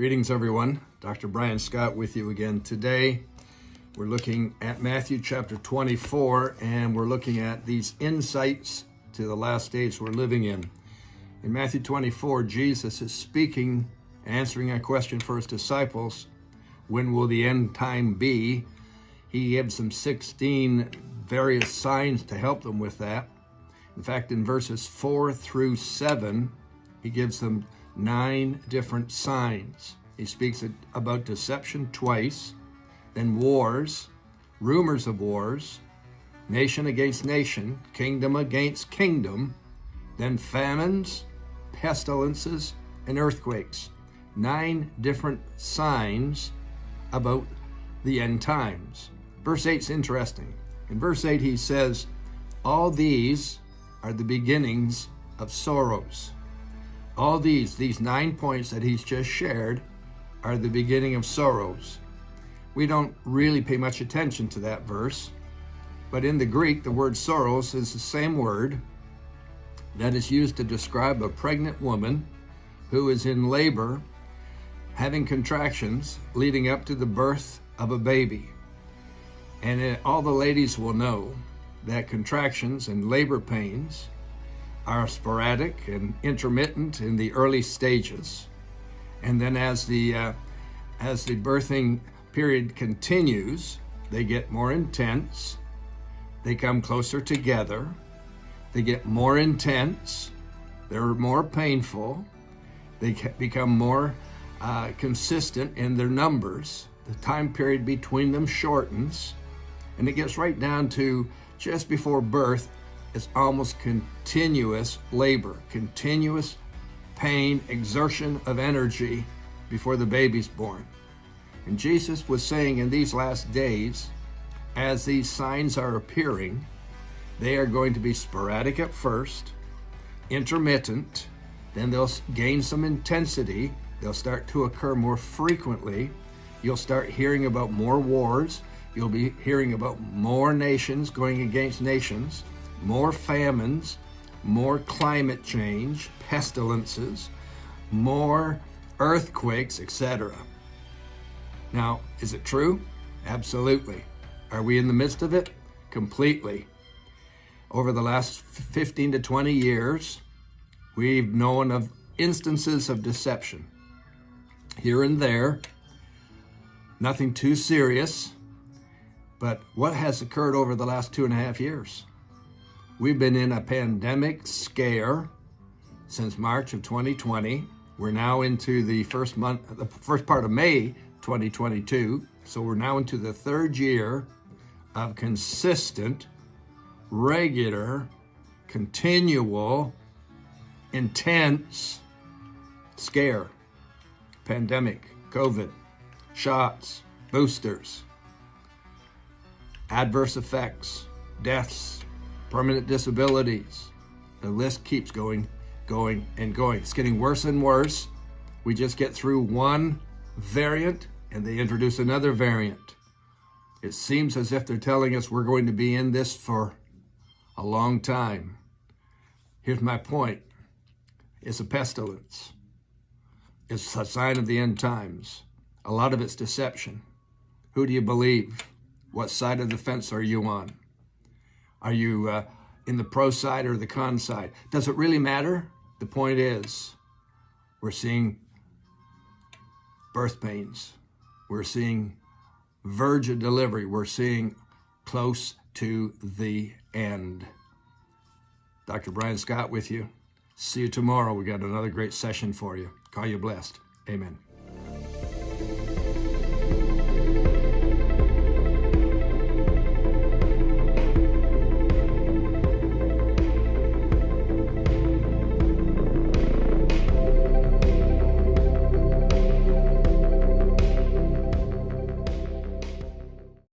Greetings, everyone. Dr. Brian Scott with you again today. We're looking at Matthew chapter 24, and we're looking at these insights to the last days we're living in. In Matthew 24, Jesus is speaking, answering a question for his disciples. When will the end time be? He gives them 16 various signs to help them with that. In fact, in verses 4 through 7, he gives them 9 different signs. He speaks about deception twice, then wars, rumors of wars, nation against nation, kingdom against kingdom, then famines, pestilences, and earthquakes. 9 different signs about the end times. Verse 8 is interesting. In verse 8 he says, all these are the beginnings of sorrows. All these 9 points that he's just shared are the beginning of sorrows. We don't really pay much attention to that verse, but in the Greek, the word sorrows is the same word that is used to describe a pregnant woman who is in labor, having contractions leading up to the birth of a baby. And all the ladies will know that contractions and labor pains are sporadic and intermittent in the early stages. And then as the birthing period continues, they get more intense, they come closer together, they get more intense, they're more painful, they become more consistent in their numbers, the time period between them shortens, and it gets right down to just before birth. It's almost continuous labor, continuous pain, exertion of energy before the baby's born. And Jesus was saying in these last days, as these signs are appearing, they are going to be sporadic at first, intermittent, then they'll gain some intensity, they'll start to occur more frequently, you'll start hearing about more wars, you'll be hearing about more nations going against nations, more famines, more climate change, pestilences, more earthquakes, etc. Now, is it true? Absolutely. Are we in the midst of it? Completely. Over the last 15 to 20 years, we've known of instances of deception. Here and there, nothing too serious, but what has occurred over the last 2.5 years? We've been in a pandemic scare since March of 2020. We're now into the first part of May 2022. So we're now into the 3rd year of consistent, regular, continual, intense scare. Pandemic, COVID, shots, boosters, adverse effects, deaths, permanent disabilities. The list keeps going and going. It's getting worse and worse. We just get through one variant and they introduce another variant. It seems as if they're telling us we're going to be in this for a long time. Here's my point. It's a pestilence. It's a sign of the end times. A lot of it's deception. Who do you believe? What side of the fence are you on? Are you in the pro side or the con side? Does it really matter? The point is, we're seeing birth pains. We're seeing verge of delivery. We're seeing close to the end. Dr. Brian Scott with you. See you tomorrow. We got another great session for you. Call you blessed. Amen.